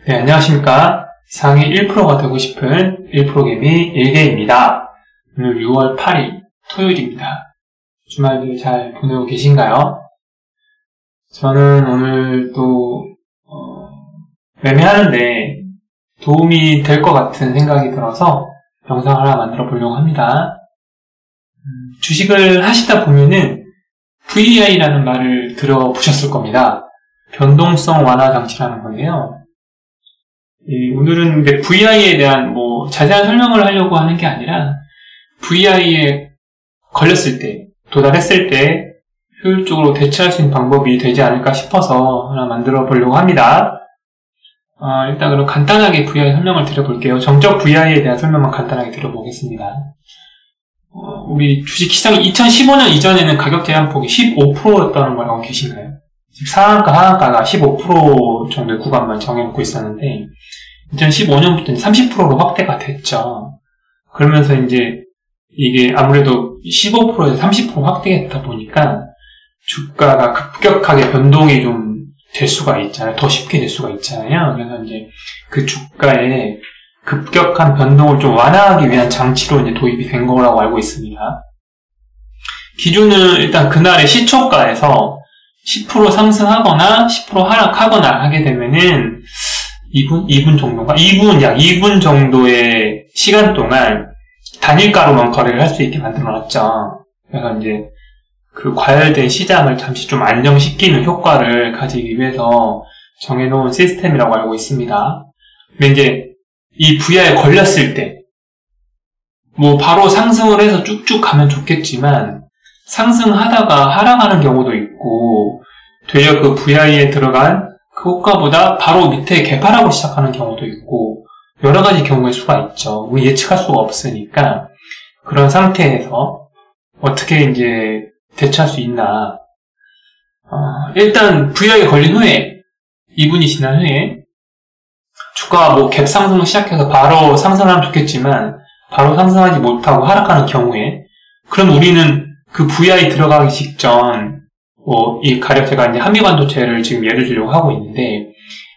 네, 안녕하십니까. 상위 1%가 되고 싶은 1%개미 1개입니다. 오늘 6월 8일 토요일입니다. 주말들 잘 보내고 계신가요? 저는 오늘 또 매매하는데 도움이 될 것 같은 생각이 들어서 영상 하나 만들어 보려고 합니다. 주식을 하시다 보면은 VI라는 말을 들어보셨을 겁니다. 변동성 완화 장치라는 건데요. 오늘은 VI에 대한 자세한 설명을 하려고 하는 게 아니라 VI에 걸렸을 때, 도달했을 때 효율적으로 대처할 수 있는 방법이 되지 않을까 싶어서 하나 만들어 보려고 합니다. 일단 그럼 간단하게 VI 설명을 드려볼게요. 정적 VI에 대한 설명만 간단하게 드려보겠습니다. 우리 주식시장이 2015년 이전에는 가격 제한폭이 15%였다는 걸 알고 계신가요? 즉 상한가, 하한가가 15% 정도의 구간만 정해놓고 있었는데 2015년부터는 30%로 확대가 됐죠. 그러면서 이제 이게 아무래도 15%에서 30% 확대했다 보니까 주가가 급격하게 변동이 좀 될 수가 있잖아요. 더 쉽게 될 수가 있잖아요. 그래서 이제 그 주가의 급격한 변동을 좀 완화하기 위한 장치로 이제 도입이 된 거라고 알고 있습니다. 기준은 일단 그날의 시초가에서 10% 상승하거나 10% 하락하거나 하게 되면은 2분 정도인가? 약 2분 정도의 시간 동안 단일가로만 거래를 할 수 있게 만들어놨죠. 그래서 이제 그 과열된 시장을 잠시 좀 안정시키는 효과를 가지기 위해서 정해놓은 시스템이라고 알고 있습니다. 근데 이제 이 VI에 걸렸을 때, 바로 상승을 해서 쭉쭉 가면 좋겠지만, 상승하다가 하락하는 경우도 있고, 되려 그 VI에 들어간 그 호가보다 바로 밑에 개파락을 시작하는 경우도 있고, 여러 가지 경우의 수가 있죠. 우리 예측할 수가 없으니까, 그런 상태에서 어떻게 이제 대처할 수 있나. 일단 VI에 걸린 후에, 2분이 지난 후에, 주가가 갭 상승을 시작해서 바로 상승하면 좋겠지만, 바로 상승하지 못하고 하락하는 경우에, 그럼 우리는 그 VI 들어가기 직전, 이 가령 제가 이제 한미반도체를 지금 예를 들려고 하고 있는데,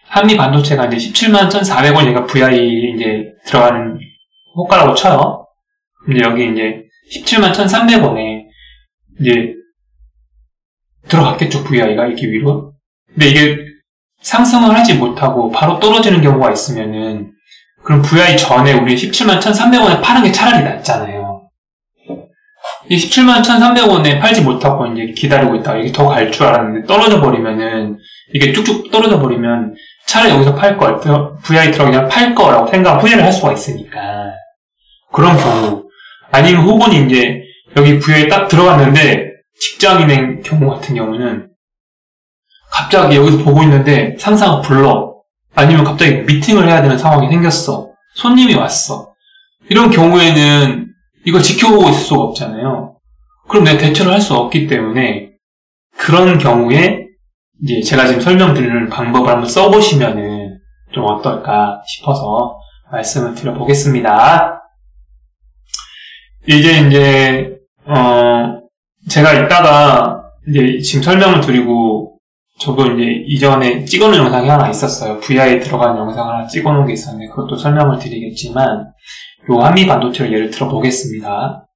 한미반도체가 이제 171,400원 얘가 VI 이제 들어가는 호가라고 쳐요. 근데 여기 이제 171,300원에 이제 들어갔겠죠, VI가 이렇게 위로. 근데 이게 상승을 하지 못하고 바로 떨어지는 경우가 있으면은, 그럼 VI 전에 우리 171,300원에 파는 게 차라리 낫잖아요. 이 171,300원에 팔지 못하고 이제 기다리고 있다가 이게 더 갈 줄 알았는데 떨어져 버리면은, 이게 쭉쭉 떨어져 버리면 차라리 여기서 팔 걸, VI 들어가기 전에 팔 거라고 후회를 할 수가 있으니까. 그런 경우. 아니면 혹은 이제 여기 VI 딱 들어갔는데 직장인의 경우 같은 경우는 갑자기 여기서 보고 있는데 상사가 불러. 아니면 갑자기 미팅을 해야 되는 상황이 생겼어. 손님이 왔어. 이런 경우에는 이걸 지켜보고 있을 수가 없잖아요. 그럼 내가 대처를 할 수 없기 때문에 그런 경우에 이제 제가 지금 설명드리는 방법을 한번 써보시면은 좀 어떨까 싶어서 말씀을 드려보겠습니다. 이제 제가 이따가 이제 지금 설명을 드리고 저도 이제 이전에 찍어놓은 영상이 하나 있었어요. VI에 들어간 영상 하나 찍어놓은 게 있었는데 그것도 설명을 드리겠지만 요 한미반도체를 예를 들어보겠습니다.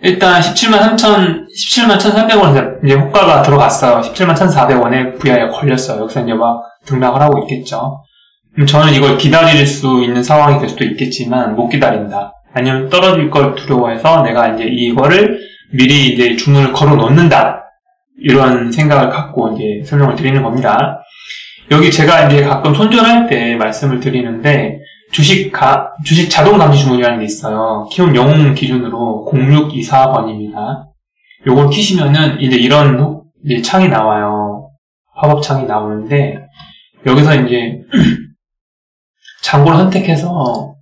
일단 171,300원 이제 호가가 들어갔어요. 171,400원에 VI가 걸렸어요. 여기서 이제 막 등락을 하고 있겠죠. 그럼 저는 이걸 기다릴 수 있는 상황이 될 수도 있겠지만 못 기다린다. 아니면 떨어질 걸 두려워해서 내가 이제 이거를 미리 이제 주문을 걸어 놓는다. 이런 생각을 갖고 이제 설명을 드리는 겁니다. 여기 제가 이제 가끔 손절할 때 말씀을 드리는데, 주식 자동 감지 주문이라는 게 있어요. 키움 영웅 기준으로 0624번입니다. 요걸 키시면은 이제 이런 이제 창이 나와요. 팝업 창이 나오는데, 여기서 이제 잔고를 선택해서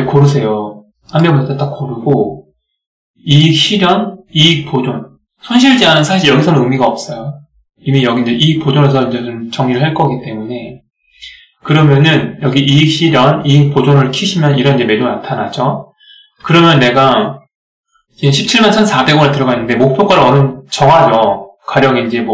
고르세요. 한 명부터 딱 고르고, 이익 실현, 이익 보존. 손실 제한은 사실 여기서는 의미가 없어요. 이미 여기 이제 이익 보존에서 이제 좀 정리를 할 거기 때문에. 그러면은 여기 이익 실현, 이익 보존을 키시면 이런 이제 매도가 나타나죠. 그러면 내가 지금 171,400원에 들어가 있는데 목표가를 어느 정하죠. 가령 이제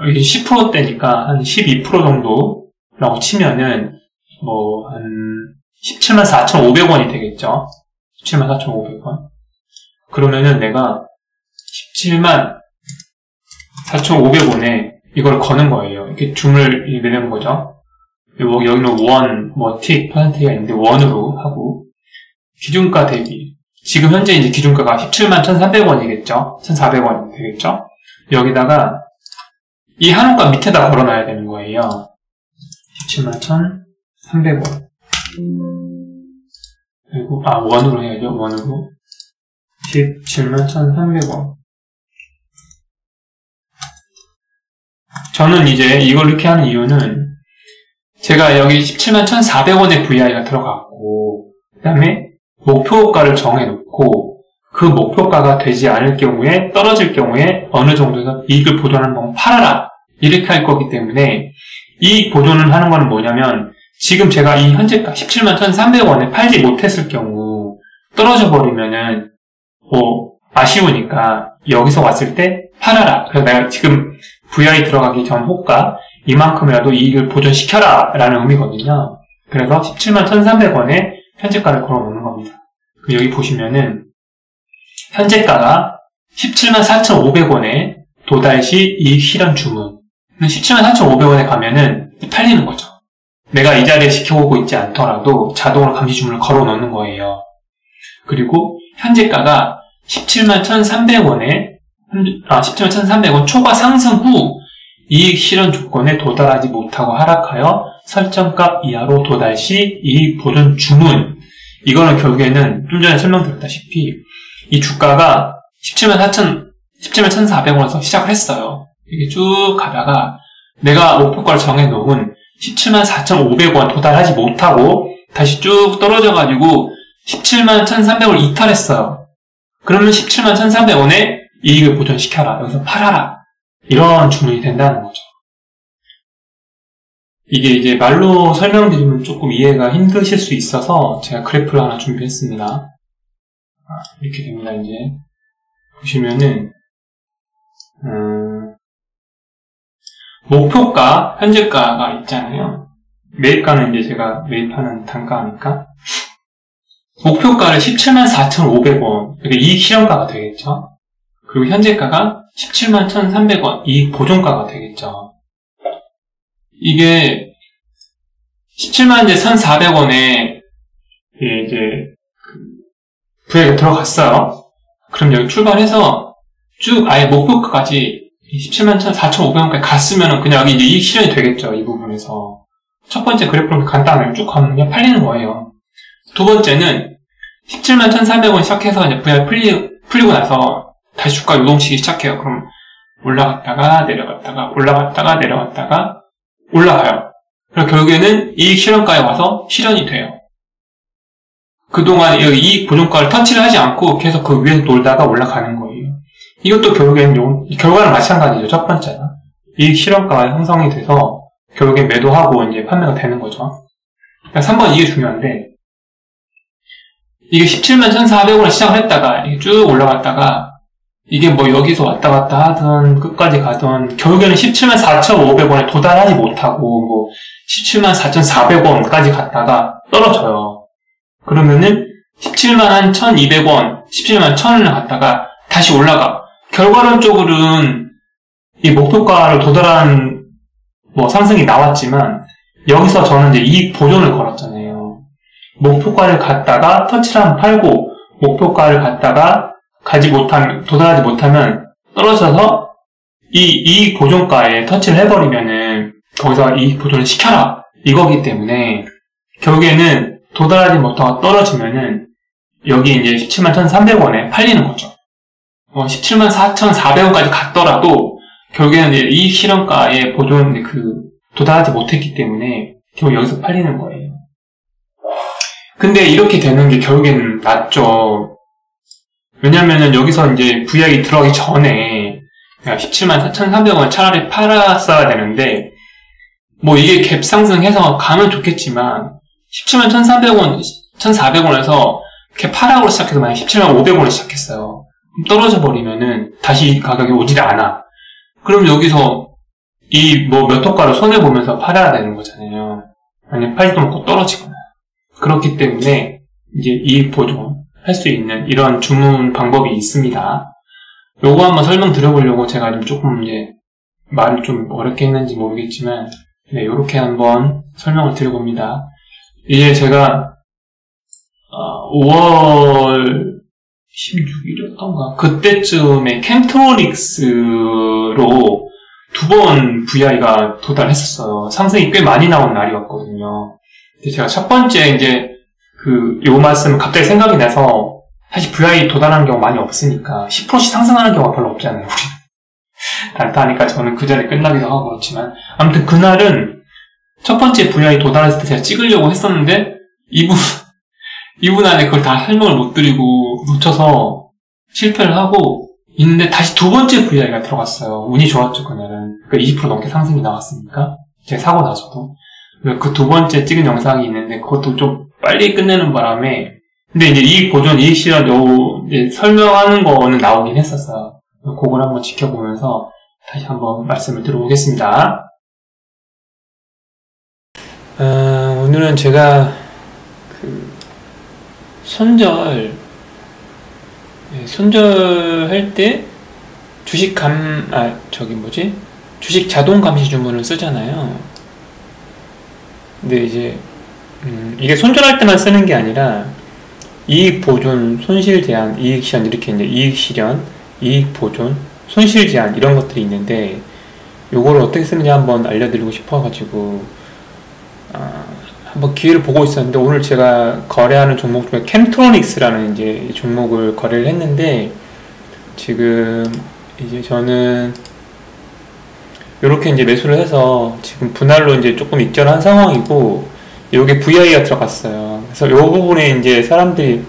이게 10%대니까 한 12% 정도 라고 치면은, 뭐, 한, 174,500원이 되겠죠? 174,500원. 그러면은 내가 174,500원에 이걸 거는 거예요. 이렇게 줌을 내는 거죠. 여기는 원, 뭐, 틱, 퍼센트가 있는데 원으로 하고, 기준가 대비. 지금 현재 이제 기준가가 171,300원이겠죠? 1,400원 되겠죠? 여기다가 이 한원가 밑에다 걸어놔야 되는 거예요. 171,300원. 그리고, 원으로 해야죠. 원으로. 171,300원. 저는 이제 이걸 이렇게 하는 이유는 제가 여기 171,400원의 VI가 들어갔고, 그 다음에 목표가를 정해놓고 그 목표가가 되지 않을 경우에, 떨어질 경우에 어느 정도에서 이익을 보존하는 방법 팔아라, 이렇게 할 거기 때문에 이익 보존을 하는 건 뭐냐면, 지금 제가 이 현재가 171,300원에 팔지 못했을 경우 떨어져 버리면은 아쉬우니까 여기서 왔을 때 팔아라. 그래서 내가 지금 VI 들어가기 전 호가 이만큼이라도 이익을 보존시켜라 라는 의미거든요. 그래서 171,300원에 현재가를 걸어놓는 겁니다. 여기 보시면은 현재가가 174,500원에 도달시 이익 실현 주문. 174,500원에 가면은 팔리는 거죠. 내가 이 자리에 지켜보고 있지 않더라도 자동으로 감시 주문을 걸어놓는 거예요. 그리고 현재가가 171,300원에 171,300원 초과 상승 후 이익 실현 조건에 도달하지 못하고 하락하여 설정값 이하로 도달 시 이익 보존 주문. 이거는 결국에는 좀 전에 설명드렸다시피 이 주가가 171,400원에서 시작을 했어요. 이게 쭉 가다가 내가 목표가를 정해놓은 174,500원 도달하지 못하고 다시 쭉 떨어져가지고 171,300원을 이탈했어요. 그러면 171,300원에 이익을 보존시켜라. 여기서 팔아라. 이런 주문이 된다는 거죠. 이게 이제 말로 설명드리면 조금 이해가 힘드실 수 있어서 제가 그래프를 하나 준비했습니다. 이렇게 됩니다. 이제 보시면은 목표가, 현재가가 있잖아요. 매입가는 이제 제가 매입하는 단가니까 목표가를 174,500원, 그러니까 이익 실현가가 되겠죠. 그리고 현재가가 171,300원, 이익 보존가가 되겠죠. 이게 171,400원에 이제 VI가 들어갔어요. 그럼 여기 출발해서 쭉 아예 목표가까지 174,500원까지 갔으면 그냥 여기 이제 이익 실현이 되겠죠. 이 부분에서. 첫 번째 그래프를 간단하게 쭉 가면 그냥 팔리는 거예요. 두 번째는 171,400원 시작해서 이제 VI 풀리고 나서 다시 주가 요동치기 시작해요. 그럼 올라갔다가 내려갔다가 올라갔다가 내려갔다가 올라가요. 그리고 결국에는 이익 실현가에 와서 실현이 돼요. 그동안 여기 이익 보존가를 터치를 하지 않고 계속 그 위에서 놀다가 올라가는 거예요. 이것도 결국에는 결과는 마찬가지죠. 첫 번째는 이익 실현가가 형성이 돼서 결국엔 매도하고 이제 판매가 되는 거죠. 3번 이게 중요한데, 이게 171,400원에 시작을 했다가 이게 쭉 올라갔다가 이게 뭐 여기서 왔다 갔다 하든 끝까지 가든 결국에는 174,500원에 도달하지 못하고 뭐 174,400원까지 갔다가 떨어져요. 그러면은 171,200원, 171,100원을 갔다가 다시 올라가. 결과론적으로는 이 목표가를 도달한 뭐 상승이 나왔지만 여기서 저는 이제 이익 보존을 걸었잖아요. 목표가를 갔다가 터치를 한번 팔고 목표가를 갔다가 도달하지 못하면 떨어져서 이 이익 보존가에 터치를 해버리면은 거기서 이익 보존을 시켜라. 이거기 때문에 결국에는 도달하지 못하고 떨어지면은 여기 이제 171,300원에 팔리는 거죠. 174,400원까지 갔더라도 결국에는 이제 이익 실현가에 보존 도달하지 못했기 때문에 결국 여기서 팔리는 거예요. 근데 이렇게 되는 게 결국에는 낫죠. 왜냐면은 여기서 이제 VI 들어가기 전에 174,300원 차라리 팔았어야 되는데, 뭐 이게 갭 상승해서 가면 좋겠지만 171,300원, 1,400원에서 갭 하락으로 시작해서 만약 171,500원에 시작했어요. 떨어져 버리면은 다시 가격이 오질 않아. 그럼 여기서 이 뭐 몇 호가를 손해보면서 팔아야 되는 거잖아요. 아니면 팔지도 않고 떨어지거나. 그렇기 때문에 이제 이익 보존할 수 있는 이런 주문 방법이 있습니다. 요거 한번 설명드려보려고 제가 지금 조금 이제 말을 좀 어렵게 했는지 모르겠지만, 네, 요렇게 한번 설명을 드려봅니다. 이제 제가 5월 16일이었던가 그때쯤에 캠트로닉스로 2번 VI가 도달했었어요. 상승이 꽤 많이 나온 날이었거든요. 제가 첫 번째 이제 요 말씀을 갑자기 생각이 나서, 사실 VI 도달하는 경우 많이 없으니까 10%씩 상승하는 경우가 별로 없잖아요, 우리. 단타하니까 저는 그 전에 끝나기도 하고 그렇지만, 아무튼 그날은 첫 번째 VI 도달했을 때 제가 찍으려고 했었는데, 2분 안에 그걸 다 설명을 못 드리고 놓쳐서 실패를 하고 있는데, 다시 두 번째 VI가 들어갔어요. 운이 좋았죠, 그날은. 그러니까 20% 넘게 상승이 나왔으니까. 제가 사고 나서도. 그 두 번째 찍은 영상이 있는데, 그것도 좀 빨리 끝내는 바람에, 근데 이제 이익 보존, 이익 실현, 이제 설명하는 거는 나오긴 했었어요. 그걸 한번 지켜보면서 다시 한번 말씀을 드려보겠습니다. 오늘은 제가 손절할 때 주식 주식 자동 감시 주문을 쓰잖아요. 근데 이제 이게 손절할 때만 쓰는 게 아니라 이익 보존, 손실 제한, 이익 실현, 이렇게 이제 이익 실현, 이익 보존, 손실 제한 이런 것들이 있는데, 요거를 어떻게 쓰는지 한번 알려드리고 싶어가지고 한번 기회를 보고 있었는데, 오늘 제가 거래하는 종목 중에 캠트로닉스라는 이제 종목을 거래를 했는데, 지금 이제 저는 요렇게 이제 매수를 해서 지금 분할로 이제 조금 익절한 상황이고, 요게 VI가 들어갔어요. 그래서 요 부분에 이제 사람들이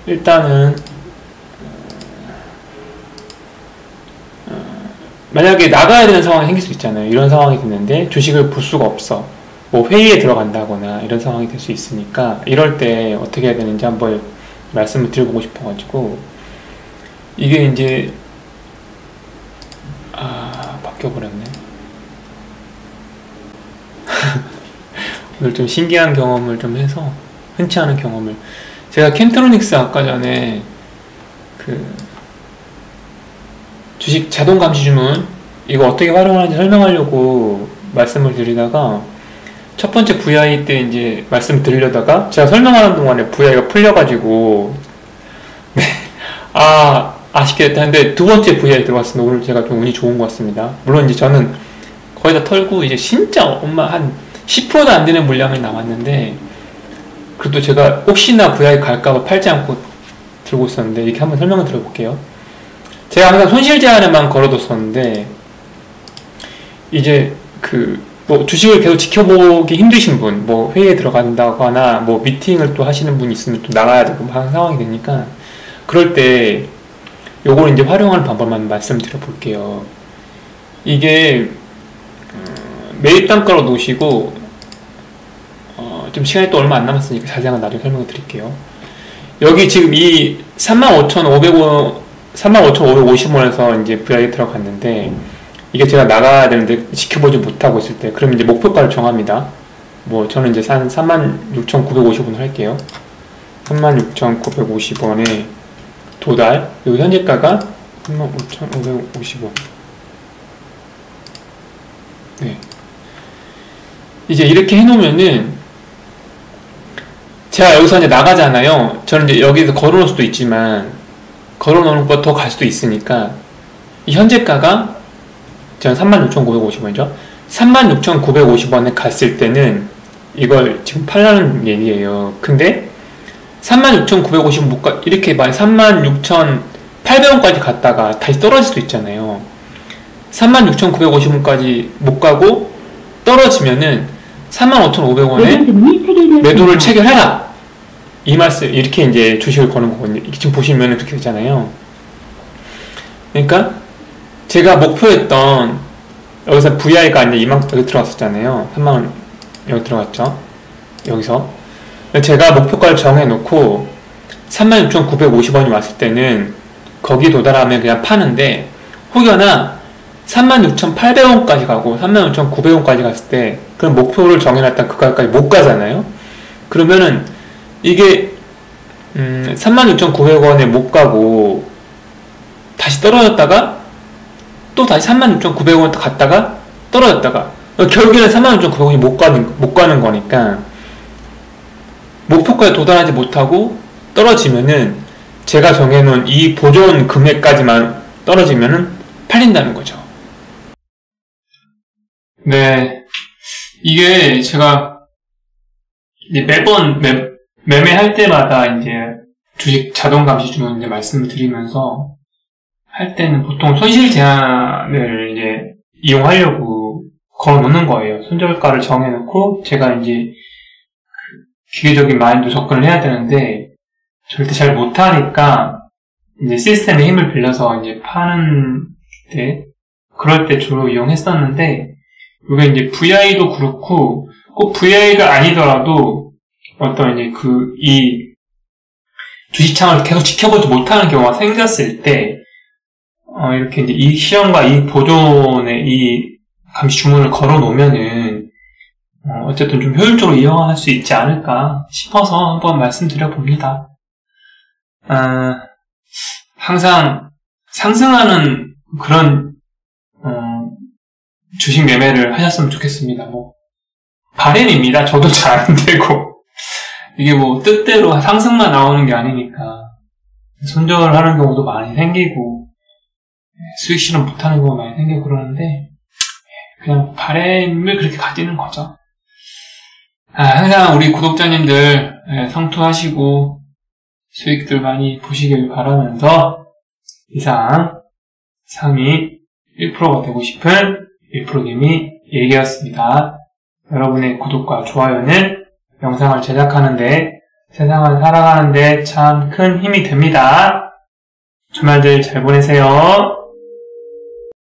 일단은 만약에 나가야 되는 상황이 생길 수 있잖아요. 이런 상황이 됐는데 주식을 볼 수가 없어. 뭐 회의에 들어간다거나 이런 상황이 될 수 있으니까, 이럴 때 어떻게 해야 되는지 한번 말씀을 드려보고 싶어가지고, 이게 이제 바뀌어버렸네. 오늘 좀 신기한 경험을 좀 해서, 흔치 않은 경험을, 제가 캠트로닉스 아까 전에 주식 자동 감시 주문 이거 어떻게 활용하는지 설명하려고 말씀을 드리다가, 첫 번째 VI 때 이제 말씀 드리려다가 제가 설명하는 동안에 VI가 풀려가지고 아쉽게 됐다 했는데, 두 번째 VI 들어갔습니다. 오늘 제가 좀 운이 좋은 것 같습니다. 물론 이제 저는 거의 다 털고 이제 진짜 한 10%도 안 되는 물량이 남았는데, 그래도 제가 혹시나 VI 갈까봐 팔지 않고 들고 있었는데, 이렇게 한번 설명을 드려볼게요. 제가 항상 손실 제한에만 걸어뒀었는데, 이제 뭐 주식을 계속 지켜보기 힘드신 분, 뭐 회의에 들어간다거나 뭐 미팅을 또 하시는 분이 있으면 또 나가야 되고 하는 상황이 되니까, 그럴 때 요걸 이제 활용하는 방법만 말씀드려볼게요. 이게 매입 단가로 놓으시고, 좀 시간이 또 얼마 안 남았으니까 자세한 건 나중에 설명을 드릴게요. 여기 지금 이 35,550원에서 이제 VI 들어갔는데, 이게 제가 나가야 되는데 지켜보지 못하고 있을 때, 그럼 이제 목표가를 정합니다. 뭐 저는 이제 36,950원을 할게요. 36,950원에 도달, 여기 현재가가 35,550원. 네. 이제 이렇게 해놓으면은, 제가 여기서 이제 나가잖아요. 저는 이제 여기서 걸어놓을 수도 있지만, 걸어놓는 것보다 더 갈 수도 있으니까, 이 현재가가 저는 36,950원이죠. 36,950원에 갔을 때는 이걸 지금 팔라는 얘기예요. 근데 36,950원 못 가, 이렇게 만약 36,800원까지 갔다가 다시 떨어질 수도 있잖아요. 36,950원까지 못 가고 떨어지면은 35,500원에 매도를 체결해라, 이 말씀, 이렇게 이제 주식을 거는 거거든요. 지금 보시면은 그렇게 되잖아요. 그러니까 제가 목표했던, 여기서 VI가 이제 이만큼 여기 들어갔었잖아요. 3만원 여기 들어갔죠. 여기서 제가 목표가를 정해놓고 36,950원이 왔을 때는 거기 도달하면 그냥 파는데, 혹여나 36,800원까지 가고 36,900원까지 갔을 때 그런 목표를 정해놨던 그 가격까지 못 가잖아요. 그러면은 이게 36,900원에 못 가고 다시 떨어졌다가 또 다시 36,900원 갔다가 떨어졌다가 결국에는 36,900원이 못 가는 거니까 목표까지 도달하지 못하고 떨어지면은 제가 정해놓은 이 보존 금액까지만 떨어지면은 팔린다는 거죠. 네, 이게 제가 이제 매번 매매할 때마다 이제 주식 자동 감시 주문 이제 말씀을 드리면서 할 때는 보통 손실 제한을 이제 이용하려고 걸어놓는 거예요. 손절가를 정해놓고 제가 이제 기계적인 마인드 접근을 해야 되는데 절대 잘 못하니까 이제 시스템의 힘을 빌려서 이제 파는 때 그럴 때 주로 이용했었는데 이게 이제 VI도 그렇고 꼭 VI가 아니더라도 어떤 이제 이 주식창을 계속 지켜보지 못하는 경우가 생겼을 때 이렇게 이제 이 시험과 이 보존의 이 감시 주문을 걸어 놓으면은 어쨌든 좀 효율적으로 이용할 수 있지 않을까 싶어서 한번 말씀드려 봅니다. 항상 상승하는 그런 주식 매매를 하셨으면 좋겠습니다. 뭐 바램입니다. 저도 잘 안 되고 이게 뭐 뜻대로 상승만 나오는 게 아니니까 손절하는 경우도 많이 생기고 수익 실현 못하는 경우가 많이 생기고 그러는데 그냥 바램을 그렇게 가지는 거죠. 항상 우리 구독자님들 성투하시고 수익들 많이 보시길 바라면서 이상 상위 1%가 되고 싶은 1%님이 얘기였습니다. 여러분의 구독과 좋아요는 영상을 제작하는데 세상을 살아가는데 참 큰 힘이 됩니다. 주말들 잘 보내세요.